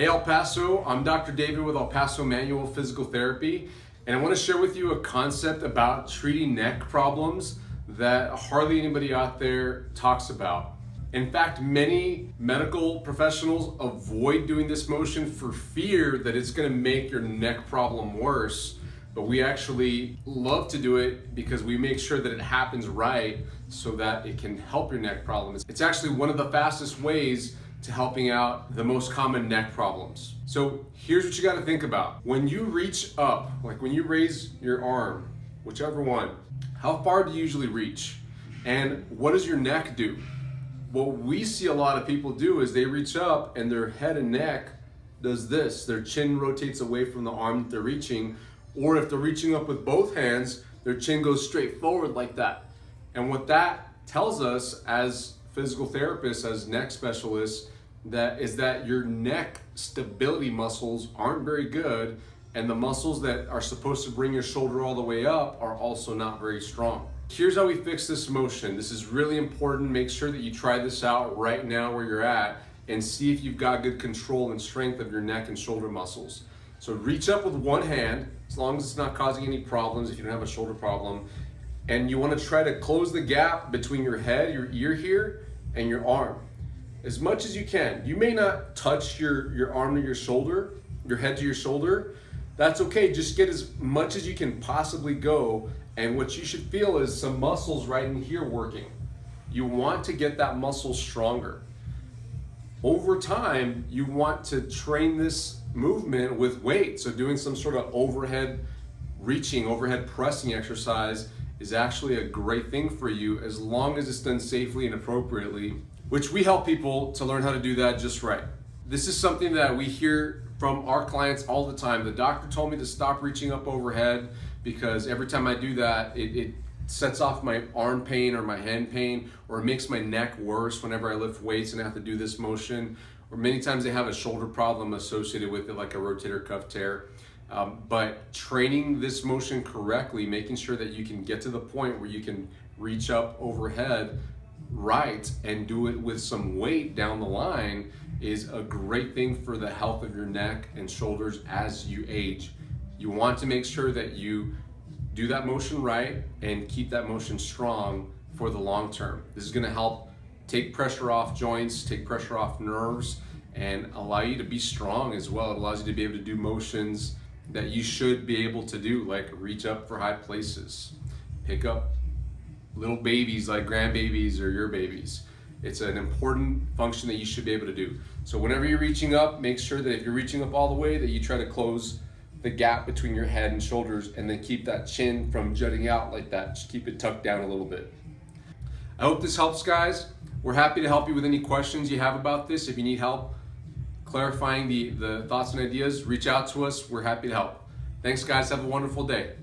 Hey El Paso, I'm Dr. David with El Paso Manual Physical Therapy, and I want to share with you a concept about treating neck problems that hardly anybody out there talks about. In fact, many medical professionals avoid doing this motion for fear that it's going to make your neck problem worse, but we actually love to do it because we make sure that it happens right so that it can help your neck problem. It's actually one of the fastest ways to helping out the most common neck problems. So here's what you got to think about. When you reach up, like when you raise your arm, whichever one, how far do you usually reach? And what does your neck do? What we see a lot of people do is they reach up and their head and neck does this. Their chin rotates away from the arm that they're reaching, or if they're reaching up with both hands, their chin goes straight forward like that. And what that tells us as physical therapists, as neck specialists, that your neck stability muscles aren't very good, and the muscles that are supposed to bring your shoulder all the way up are also not very strong. Here's how we fix this motion. This is really important. Make sure that you try this out right now where you're at and see if you've got good control and strength of your neck and shoulder muscles. So reach up with one hand, as long as it's not causing any problems, if you don't have a shoulder problem. And you want to try to close the gap between your head, your ear here, and your arm as much as you can. You may not touch your arm to your shoulder, your head to your shoulder. That's okay. Just get as much as you can possibly go. And what you should feel is some muscles right in here working. You want to get that muscle stronger. Over time, you want to train this movement with weight. So doing some sort of overhead reaching, overhead pressing exercise is actually a great thing for you as long as it's done safely and appropriately, which we help people to learn how to do that just right. This is something that we hear from our clients all the time. The doctor told me to stop reaching up overhead because every time I do that, it sets off my arm pain or my hand pain, or it makes my neck worse whenever I lift weights and I have to do this motion. Or many times they have a shoulder problem associated with it, like a rotator cuff tear. But training this motion correctly, making sure that you can get to the point where you can reach up overhead right and do it with some weight down the line is a great thing for the health of your neck and shoulders as you age. You want to make sure that you do that motion right and keep that motion strong for the long term. This is going to help take pressure off joints, take pressure off nerves, and allow you to be strong as well. It allows you to be able to do motions that you should be able to do, like reach up for high places, pick up little babies like grandbabies or your babies. It's an important function that you should be able to do. So whenever you're reaching up, make sure that if you're reaching up all the way, that you try to close the gap between your head and shoulders, and then keep that chin from jutting out like that. Just keep it tucked down a little bit. I hope this helps, guys. We're happy to help you with any questions you have about this. If you need help clarifying the thoughts and ideas, reach out to us. We're happy to help. Thanks, guys. Have a wonderful day.